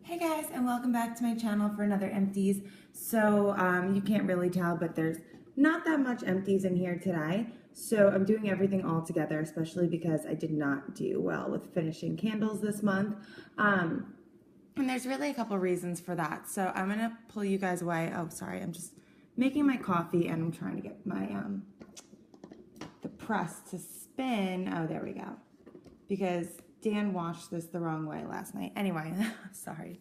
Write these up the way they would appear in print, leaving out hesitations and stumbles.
Hey guys, and welcome back to my channel for another Empties. So you can't really tell, but there's not that much Empties in here today. So I'm doing everything all together, especially because I did not do well with finishing candles this month. And there's really a couple reasons for that. So I'm gonna pull you guys away. Oh, sorry, I'm just making my coffee and I'm trying to get my the press to spin. Oh, there we go. Because Dan washed this the wrong way last night. Anyway, sorry.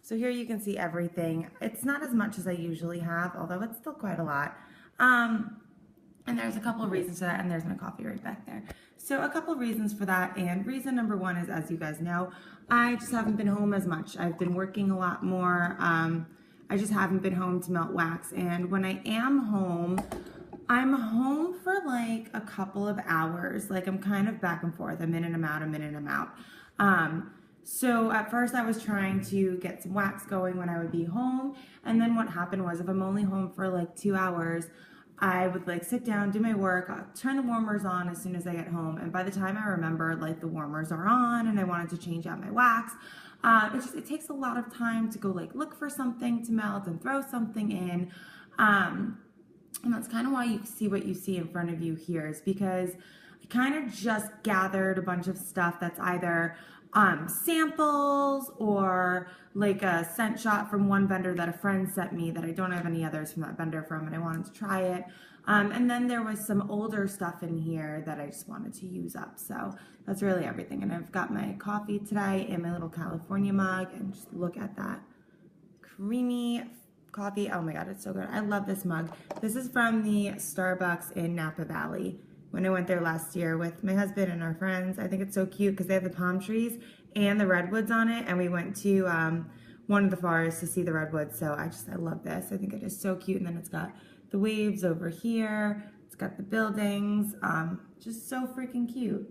So here you can see everything. It's not as much as I usually have, although it's still quite a lot. And there's a couple of reasons for that, and there's my coffee right back there. So a couple of reasons for that, and reason number one is, as you guys know, I just haven't been home as much. I've been working a lot more. I just haven't been home to melt wax, and when I am home, I'm home for like a couple of hours. Like I'm kind of back and forth. I'm in and I'm out, I'm in and I'm out. So at first I was trying to get some wax going when I would be home. And then what happened was if I'm only home for like 2 hours, I would like sit down, do my work, I'll turn the warmers on as soon as I get home. And by the time I remember like the warmers are on and I wanted to change out my wax, it takes a lot of time to go like look for something to melt and throw something in. And that's kind of why you see what you see in front of you here, is because I kind of just gathered a bunch of stuff that's either samples or like a scent shot from one vendor that a friend sent me that I don't have any others from that vendor from, and I wanted to try it. And then there was some older stuff in here that I just wanted to use up. So that's really everything. And I've got my coffee today in my little California mug, and just look at that creamy coffee. Oh my god, it's so good. I love this mug. This is from the Starbucks in Napa Valley when I went there last year with my husband and our friends. I think it's so cute because they have the palm trees and the redwoods on it, and we went to one of the forests to see the redwoods. So I love this. I think it is so cute. And then it's got the waves over here. It's got the buildings. Just so freaking cute.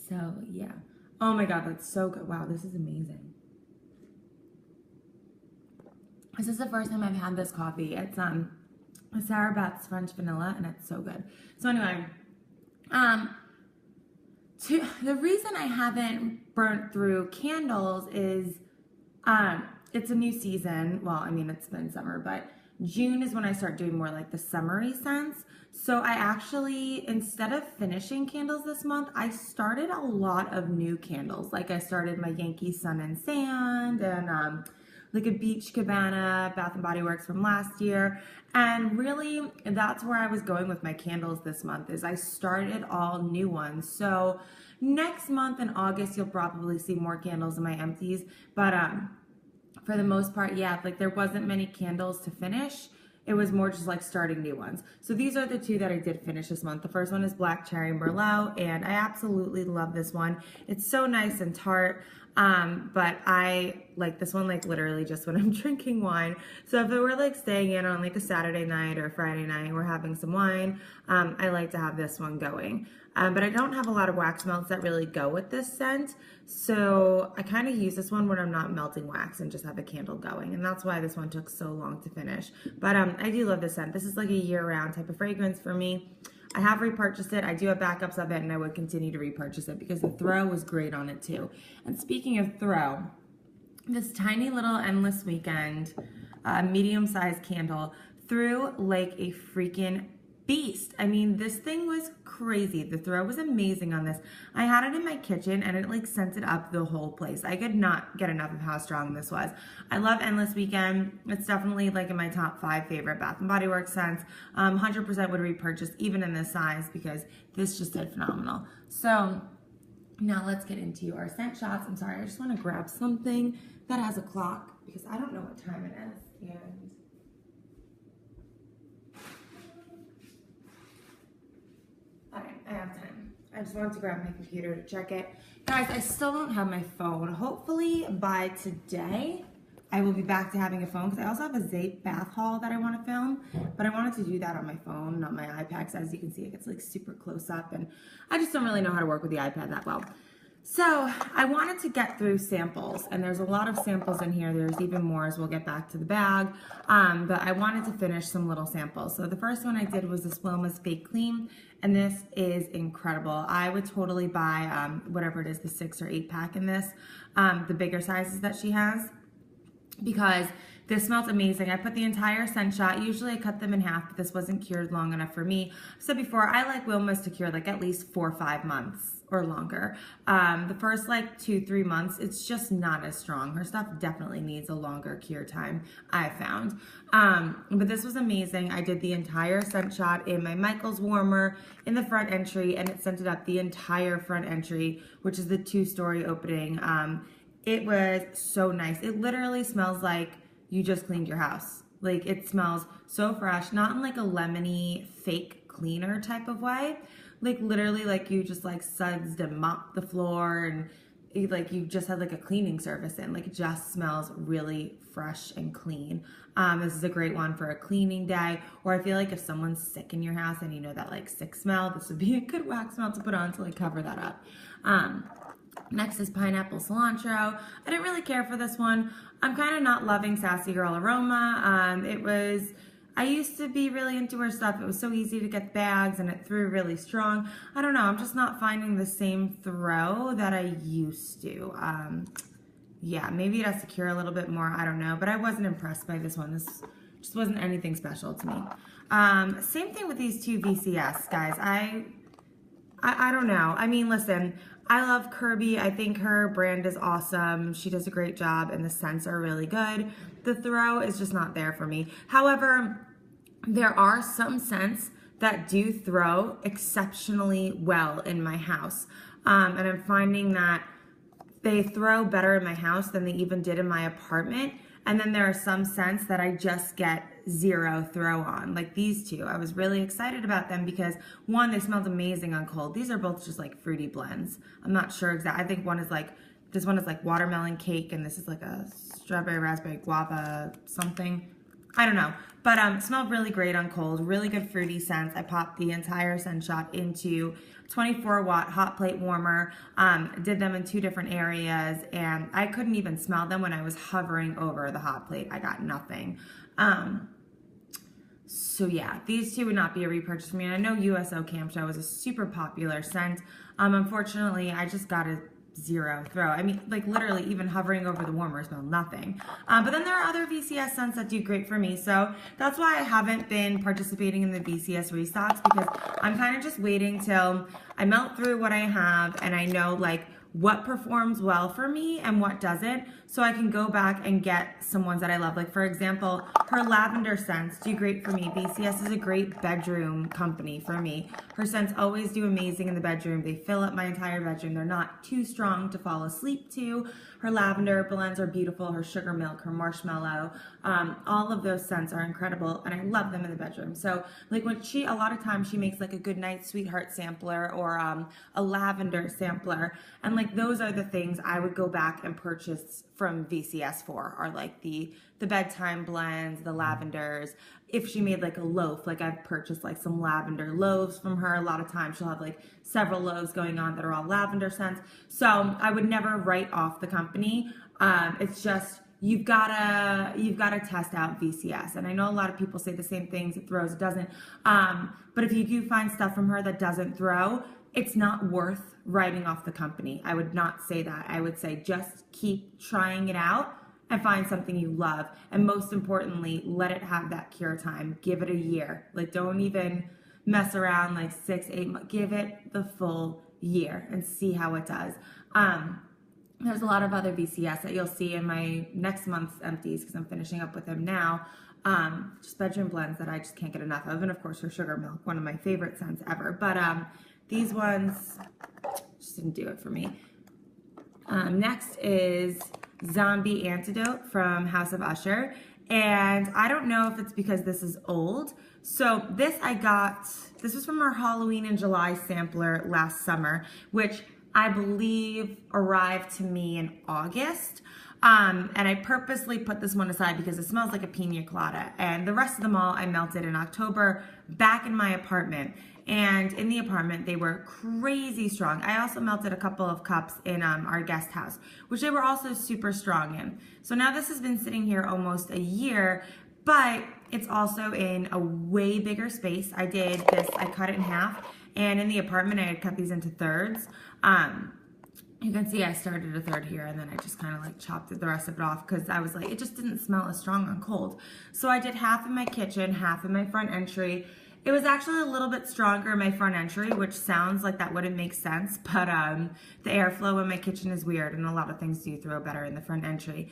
So yeah. Oh my god, that's so good. Wow, this is amazing. This is the first time I've had this coffee. It's Sarah Beth's French vanilla, and it's so good. So anyway, the reason I haven't burnt through candles is it's a new season. Well, I mean, it's been summer, but June is when I start doing more like the summery scents. So I actually, instead of finishing candles this month, I started a lot of new candles. Like I started my Yankee Sun and Sand, and like a Beach Cabana Bath and Bodyworks from last year. And really, that's where I was going with my candles this month, is I started all new ones. So next month in August, you'll probably see more candles in my Empties. But for the most part, yeah, like there wasn't many candles to finish. It was more just like starting new ones. So these are the two that I did finish this month. The first one is Black Cherry Merlot, and I absolutely love this one. It's so nice and tart. But I like this one like literally just when I'm drinking wine. So if it were like staying in on like a Saturday night or Friday night, we're having some wine, I like to have this one going. But I don't have a lot of wax melts that really go with this scent. So I kind of use this one when I'm not melting wax and just have a candle going. And that's why this one took so long to finish. But I do love this scent. This is like a year-round type of fragrance for me. I have repurchased it. I do have backups of it, and I would continue to repurchase it because the throw was great on it too. And speaking of throw, this tiny little Endless Weekend medium-sized candle threw like a freaking beast. I mean, this thing was crazy. The throw was amazing on this. I had it in my kitchen and it like scented up the whole place. I could not get enough of how strong this was. I love Endless Weekend. It's definitely like in my top 5 favorite Bath and Body Works scents. 100% would repurchase even in this size because this just did phenomenal. So now let's get into our scent shots. I'm sorry, I just want to grab something that has a clock because I don't know what time it is. And I have time. I just wanted to grab my computer to check it. Guys, I still don't have my phone. Hopefully by today, I will be back to having a phone because I also have a Zape bath haul that I want to film, but I wanted to do that on my phone, not my iPad, because as you can see, it gets like super close up, and I just don't really know how to work with the iPad that well. So I wanted to get through samples, and there's a lot of samples in here. There's even more as we'll get back to the bag, but I wanted to finish some little samples. So the first one I did was this Wilma's Fake Clean, and this is incredible. I would totally buy whatever it is, the 6 or 8 pack in this, the bigger sizes that she has, because this smells amazing. I put the entire scent shot. Usually I cut them in half, but this wasn't cured long enough for me. I've said before, I like Wilma's to cure like at least 4 or 5 months or longer. The first like 2-3 months, it's just not as strong. Her stuff definitely needs a longer cure time, I found. But this was amazing. I did the entire scent shot in my Michael's warmer in the front entry, and it scented up the entire front entry, which is the 2-story opening. It was so nice. It literally smells like you just cleaned your house. Like, it smells so fresh, not in like a lemony fake cleaner type of way. Like literally like you just like sudsed and mopped the floor, and like you just had like a cleaning service in. Like, it just smells really fresh and clean. This is a great one for a cleaning day, or I feel like if someone's sick in your house and you know that like sick smell, this would be a good wax smell to put on to like cover that up. Next is Pineapple Cilantro. I didn't really care for this one. I'm kind of not loving Sassy Girl Aroma. I used to be really into her stuff. It was so easy to get bags, and it threw really strong. I don't know, I'm just not finding the same throw that I used to. Yeah, maybe it has to cure a little bit more, I don't know, but I wasn't impressed by this one. This just wasn't anything special to me. Same thing with these 2 VCS, guys. I don't know. I mean, listen, I love Kirby. I think her brand is awesome. She does a great job, and the scents are really good. The throw is just not there for me. However, there are some scents that do throw exceptionally well in my house. And I'm finding that they throw better in my house than they even did in my apartment. And then there are some scents that I just get 0 throw on, like these 2. I was really excited about them because, one, they smelled amazing on cold. These are both just like fruity blends. I'm not sure exactly. I think this one is like watermelon cake, and this is like a strawberry, raspberry, guava something. I don't know, but smelled really great on cold. Really good fruity scents. I popped the entire scent shot into 24-watt hot plate warmer. Did them in 2 different areas, and I couldn't even smell them when I was hovering over the hot plate. I got nothing. So yeah, these 2 would not be a repurchase for me. And I know USO Camp Show was a super popular scent. Unfortunately, I just got a 0 throw. I mean, like literally even hovering over the warmer smelled nothing. But then there are other VCS scents that do great for me. So that's why I haven't been participating in the VCS restocks, because I'm kind of just waiting till I melt through what I have and I know like what performs well for me and what doesn't, so I can go back and get some ones that I love. Like, for example, her lavender scents do great for me. VCS is a great bedroom company for me. Her scents always do amazing in the bedroom. They fill up my entire bedroom. They're not too strong to fall asleep to. Her lavender blends are beautiful. Her sugar milk, her marshmallow, all of those scents are incredible, and I love them in the bedroom. So like when a lot of times she makes like a good night sweetheart sampler or a lavender sampler, and like those are the things I would go back and purchase from VCS for, are like the bedtime blends, the lavenders. If she made like a loaf, like I've purchased like some lavender loaves from her. A lot of times she'll have like several loaves going on that are all lavender scents. So I would never write off the company. It's just, you've gotta test out VCS. And I know a lot of people say the same things, it throws, it doesn't. But if you do find stuff from her that doesn't throw, it's not worth writing off the company. I would not say that. I would say just keep trying it out and find something you love. And most importantly, let it have that cure time. Give it a year. Like, don't even mess around like 6-8 months. Give it the full year and see how it does. There's a lot of other VCS that you'll see in my next month's Empties, because I'm finishing up with them now. Just bedroom blends that I just can't get enough of. And of course, her sugar milk, one of my favorite scents ever. But these ones just didn't do it for me. Next is Zombie Antidote from House of Usher. And I don't know if it's because this is old. So this this was from our Halloween in July sampler last summer, which I believe arrived to me in August. And I purposely put this one aside because it smells like a pina colada. And the rest of them all I melted in October back in my apartment. and in the apartment they were crazy strong. I also melted a couple of cups in our guest house, which they were also super strong in. So now this has been sitting here almost a year, but it's also in a way bigger space. I did this, I cut it in half, and in the apartment I had cut these into thirds. You can see I started a third here, and then I just kind of like chopped the rest of it off because I was like, it just didn't smell as strong on cold. So I did half in my kitchen, half in my front entry. It was actually a little bit stronger in my front entry, which sounds like that wouldn't make sense, but the airflow in my kitchen is weird, and a lot of things do throw better in the front entry.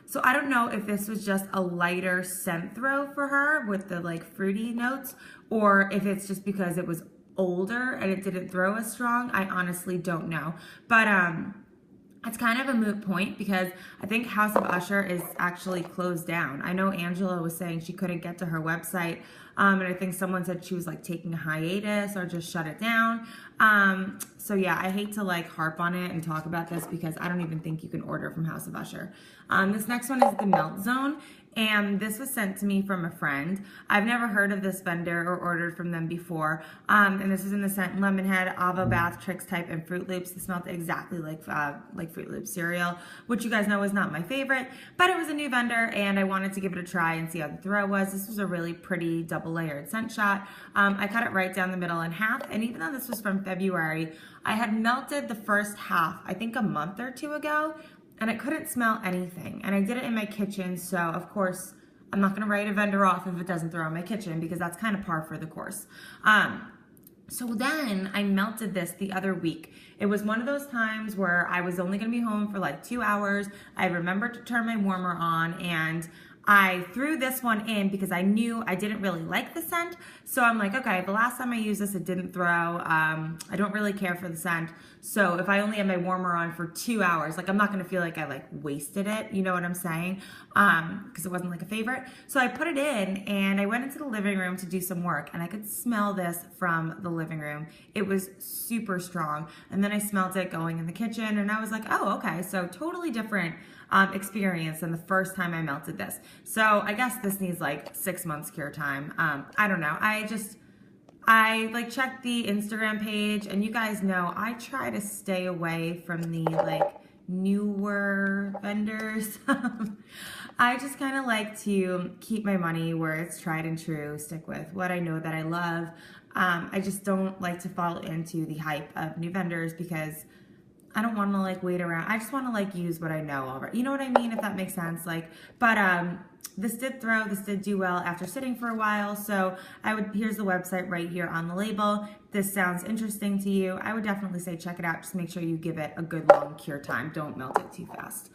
So I don't know if this was just a lighter scent throw for her with the like fruity notes, or if it's just because it was older and it didn't throw as strong. I honestly don't know, but it's kind of a moot point because I think House of Usher is actually closed down. I know Angela was saying she couldn't get to her website, and I think someone said she was like taking a hiatus or just shut it down. So yeah, I hate to like harp on it and talk about this because I don't even think you can order from House of Usher. This next one is the Melt Zone, and this was sent to me from a friend. I've never heard of this vendor or ordered from them before. And this is in the scent Lemonhead, Ava Bath, Tricks Type, and Fruit Loops. This smelled exactly like Fruit Loops cereal, which you guys know is not my favorite, but it was a new vendor and I wanted to give it a try and see how the throw was. This was a really pretty double layered scent shot. I cut it right down the middle in half, and even though this was from February, I had melted the first half, I think a month or two ago, and I couldn't smell anything. And I did it in my kitchen, so of course, I'm not gonna write a vendor off if it doesn't throw in my kitchen because that's kind of par for the course. So then I melted this the other week. It was one of those times where I was only gonna be home for like 2 hours. I remembered to turn my warmer on, and I threw this one in because I knew I didn't really like the scent. So I'm like, okay, the last time I used this, it didn't throw. I don't really care for the scent. So if I only have my warmer on for 2 hours, like I'm not gonna feel like I like wasted it, you know what I'm saying? Because it wasn't like a favorite. So I put it in and I went into the living room to do some work, and I could smell this from the living room. It was super strong. And then I smelled it going in the kitchen, and I was like, oh, okay, so totally different experience than the first time I melted this. So I guess this needs like 6 months cure time. I don't know. I like checked the Instagram page, and you guys know I try to stay away from the like newer vendors. I just kind of like to keep my money where it's tried and true, stick with what I know that I love. I just don't like to fall into the hype of new vendors because I don't want to like wait around. I just want to like use what I know already. You know what I mean? If that makes sense. Like, but this did throw, this did do well after sitting for a while. So here's the website right here on the label. This sounds interesting to you. I would definitely say check it out. Just make sure you give it a good long cure time. Don't melt it too fast.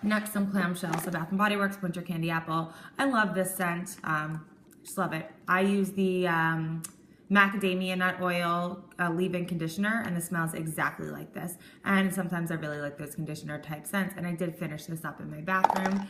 Next, some clamshells. So Bath & Body Works Winter Candy Apple. I love this scent. Just love it. I use the macadamia nut oil leave-in conditioner, and this smells exactly like this. And sometimes I really like those conditioner type scents, and I did finish this up in my bathroom.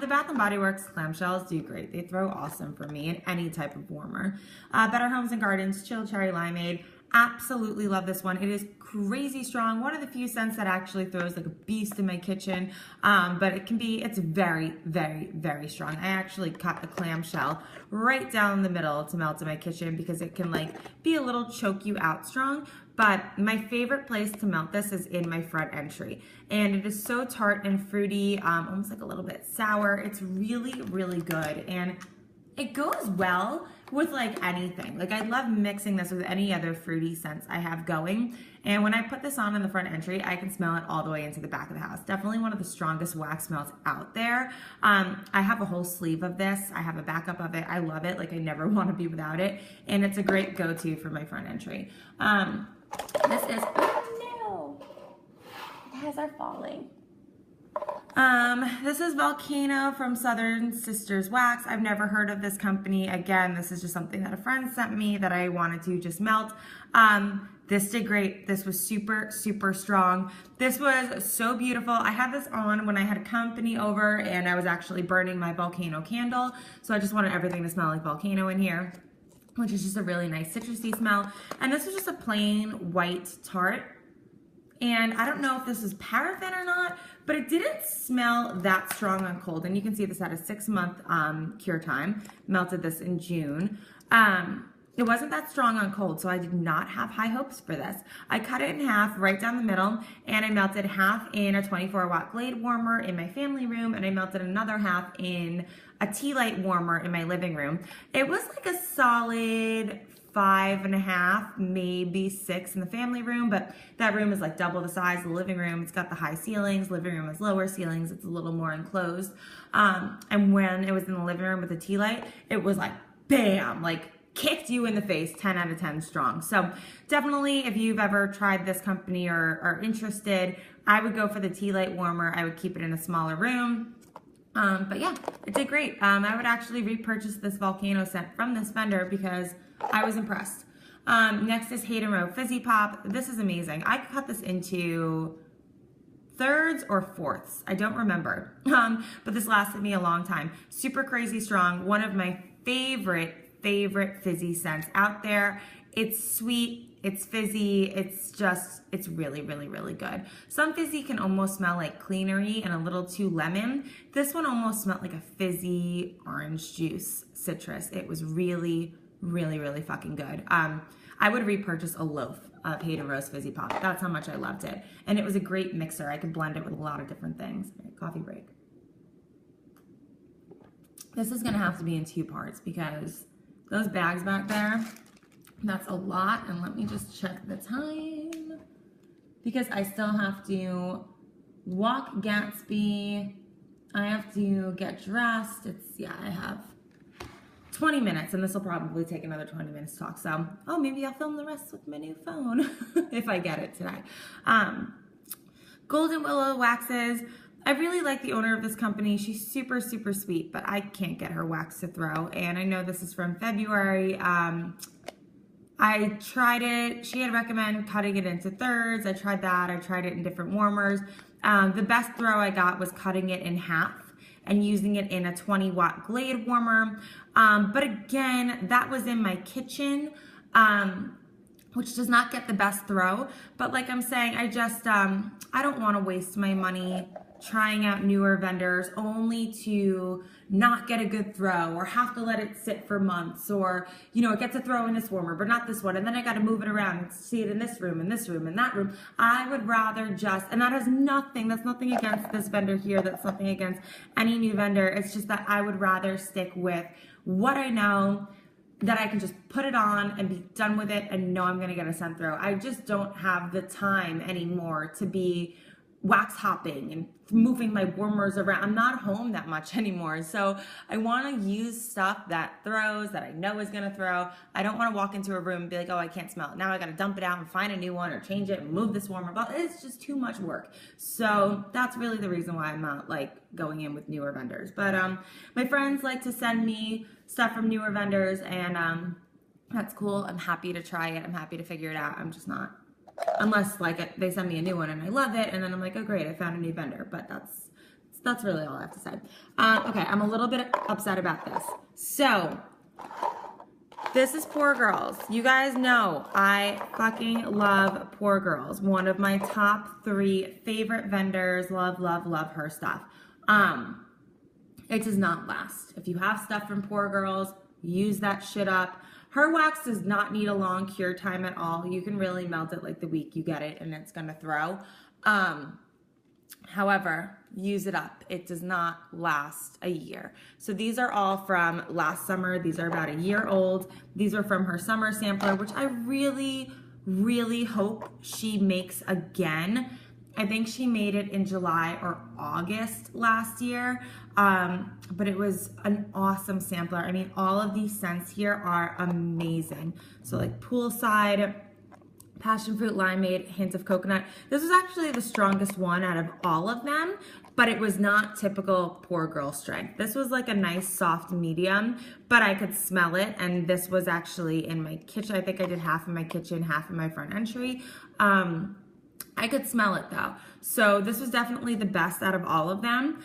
The Bath & Body Works clamshells do great. They throw awesome for me in any type of warmer. Better Homes and Gardens Chill Cherry Limeade. Absolutely love this one. It is crazy strong. One of the few scents that actually throws like a beast in my kitchen, but it's very, very, very strong. I actually cut a clamshell right down the middle to melt in my kitchen because it can like be a little choke you out strong. But my favorite place to melt this is in my front entry. And it is so tart and fruity, almost like a little bit sour. It's really, really good. And it goes well with like anything. Like I love mixing this with any other fruity scents I have going. And when I put this on in the front entry, I can smell it all the way into the back of the house. Definitely one of the strongest wax smells out there. I have a whole sleeve of this. I have a backup of it. I love it. Like I never want to be without it. And it's a great go-to for my front entry. This is, oh no, the hairs are falling. This is Volcano from Southern Sisters Wax. I've never heard of this company. Again, this is just something that a friend sent me that I wanted to just melt. This did great. This was super, super strong. This was so beautiful. I had this on when I had company over and I was actually burning my Volcano candle. So I just wanted everything to smell like Volcano in here, which is just a really nice citrusy smell. And this was just a plain white tart. And I don't know if this is paraffin or not, but it didn't smell that strong on cold. And you can see this had a 6-month cure time. Melted this in June. it wasn't that strong on cold, so I did not have high hopes for this. I cut it in half right down the middle, and I melted half in a 24-watt Glade warmer in my family room, and I melted another half in a tea light warmer in my living room. It was like a solid 5.5, maybe 6 in the family room, but that room is like double the size of the living room. It's got the high ceilings. Living room has lower ceilings. It's a little more enclosed. And when it was in the living room with the tea light, it was like bam, like kicked you in the face, 10 out of 10 strong. So definitely, if you've ever tried this company or are interested, I would go for the tea light warmer. I would keep it in a smaller room. But yeah, it did great. I would actually repurchase this Volcano scent from this vendor because I was impressed. Next is Hayden Row Fizzy Pop. This is amazing. I cut this into thirds or fourths. I don't remember. But this lasted me a long time. Super crazy strong. One of my favorite fizzy scents out there. It's sweet, it's fizzy, it's really, really, really good. Some fizzy can almost smell like cleanery and a little too lemon. This one almost smelled like a fizzy orange juice citrus. It was really, really, really fucking good. I would repurchase a loaf of Hayden Row's Fizzy Pop. That's how much I loved it. And it was a great mixer. I could blend it with a lot of different things. All right, coffee break. This is gonna have to be in 2 parts because those bags back there, that's a lot. And let me just check the time because I still have to walk Gatsby. I have to get dressed. I have 20 minutes and this will probably take another 20 minutes to talk. So, maybe I'll film the rest with my new phone if I get it today. Golden Willow waxes. I really like the owner of this company. She's super, super sweet, but I can't get her wax to throw. And I know this is from February. I tried it. She had recommended cutting it into thirds. I tried that. I tried it in different warmers. The best throw I got was cutting it in half and using it in a 20-watt Glade warmer. But again, that was in my kitchen. Which does not get the best throw. But like I'm saying, I don't want to waste my money trying out newer vendors only to not get a good throw or have to let it sit for months, or it gets a throw in this warmer but not this one, and then I got to move it around and see it in this room and that room. I would rather and that's nothing against this vendor here, that's nothing against any new vendor, it's just that I would rather stick with what I know, that I can just put it on and be done with it and know I'm going to get a scent throw. I just don't have the time anymore to be wax hopping and moving my warmers around. I'm not home that much anymore. So I want to use stuff that throws, that I know is going to throw. I don't want to walk into a room and be like, oh, I can't smell it. Now I got to dump it out and find a new one or change it and move this warmer. But it's just too much work. So that's really the reason why I'm not like going in with newer vendors. But my friends like to send me stuff from newer vendors, and that's cool. I'm happy to try it. I'm happy to figure it out. I'm just not. Unless they send me a new one and I love it, and then I'm like, oh great, I found a new vendor. But that's really all I have to say. Okay, I'm a little bit upset about this. So this is Poor Girls. You guys know I fucking love Poor Girls. One of my top 3 favorite vendors. Love, love, love her stuff. It does not last. If you have stuff from Poor Girls, use that shit up. Her wax does not need a long cure time at all. You can really melt it like the week you get it and it's gonna throw. However, use it up. It does not last a year. So these are all from last summer. These are about a year old. These are from her summer sampler, which I really, really hope she makes again. I think she made it in July or August last year, but it was an awesome sampler. I mean, all of these scents here are amazing. So like poolside, passion fruit, limeade, hint of coconut. This was actually the strongest one out of all of them, but it was not typical Poor Girl strength. This was like a nice soft medium, but I could smell it, and this was actually in my kitchen. I think I did half in my kitchen, half in my front entry. I could smell it though. So this was definitely the best out of all of them.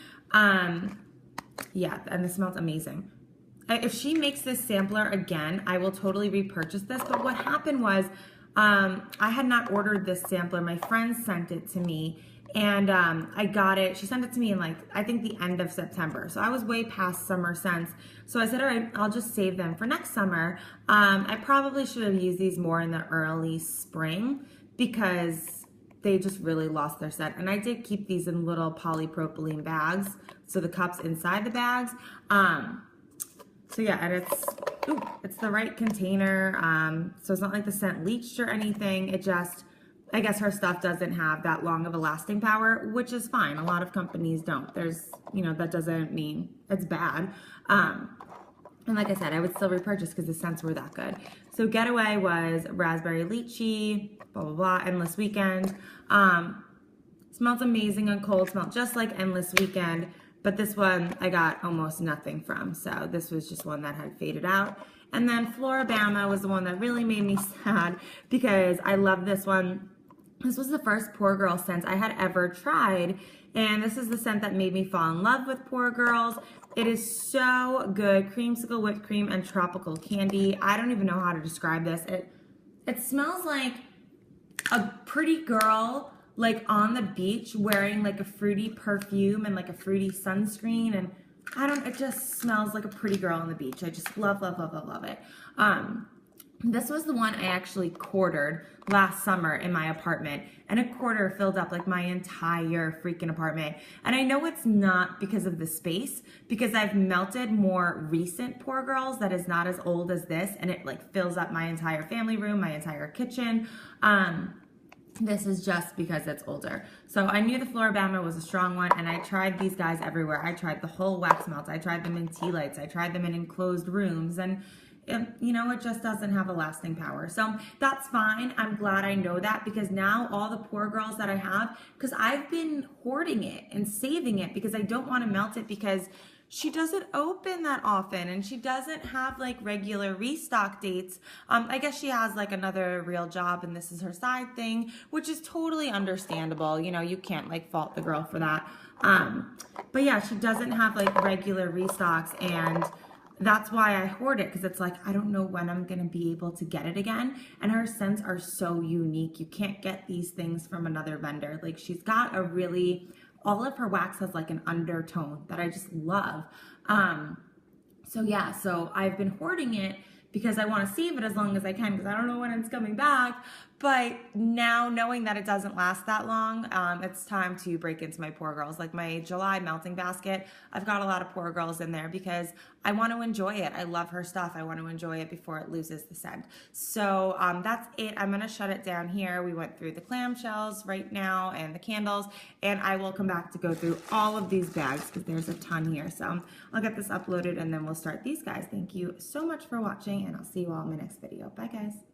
Yeah, and this smells amazing. If she makes this sampler again, I will totally repurchase this. But what happened was I had not ordered this sampler. My friend sent it to me, and I got it. She sent it to me in like, I think the end of September. So I was way past summer scents. So I said, all right, I'll just save them for next summer. I probably should have used these more in the early spring because they just really lost their scent. And I did keep these in little polypropylene bags, so the cups inside the bags. So yeah, and it's the right container. So it's not like the scent leached or anything. It just, I guess her stuff doesn't have that long of a lasting power, which is fine. A lot of companies don't. There's, you know, that doesn't mean it's bad. And like I said, I would still repurchase because the scents were that good. So Getaway was raspberry lychee, blah, blah, blah, Endless Weekend. Smells amazing on cold, smelled just like Endless Weekend. But this one I got almost nothing from. So this was just one that had faded out. And then Floribama was the one that really made me sad because I love this one. This was the first Poor Girl scent I had ever tried. And this is the scent that made me fall in love with Poor Girls. It is so good. Creamsicle, whipped cream, and tropical candy. I don't even know how to describe this. It smells like a pretty girl like on the beach wearing like a fruity perfume and like a fruity sunscreen, and it just smells like a pretty girl on the beach. I just love, love, love, love, love it. This was the one I actually quartered last summer in my apartment, and a quarter filled up like my entire freaking apartment. And I know it's not because of the space, because I've melted more recent Poor Girls that is not as old as this, and it like fills up my entire family room, my entire kitchen. This is just because it's older. So I knew the Floribama was a strong one, and I tried these guys everywhere. I tried the whole wax melts. I tried them in tea lights. I tried them in enclosed rooms, and you know, it just doesn't have a lasting power. So that's fine. I'm glad I know that, because now all the Poor Girls that I have, because I've been hoarding it and saving it because I don't want to melt it, because she doesn't open that often and she doesn't have like regular restock dates. I guess she has like another real job and this is her side thing, which is totally understandable. You know, you can't like fault the girl for that. But yeah, she doesn't have like regular restocks, and that's why I hoard it, because it's like, I don't know when I'm going to be able to get it again. And her scents are so unique. You can't get these things from another vendor. Like, she's got a really, all of her wax has like an undertone that I just love. So yeah, so I've been hoarding it because I want to save it as long as I can, because I don't know when it's coming back. But now, knowing that it doesn't last that long, it's time to break into my Poor Girls. Like my July melting basket, I've got a lot of Poor Girls in there because I want to enjoy it. I love her stuff. I want to enjoy it before it loses the scent. So that's it. I'm going to shut it down here. We went through the clamshells right now and the candles, and I will come back to go through all of these bags because there's a ton here. So I'll get this uploaded and then we'll start these guys. Thank you so much for watching, and I'll see you all in my next video. Bye, guys.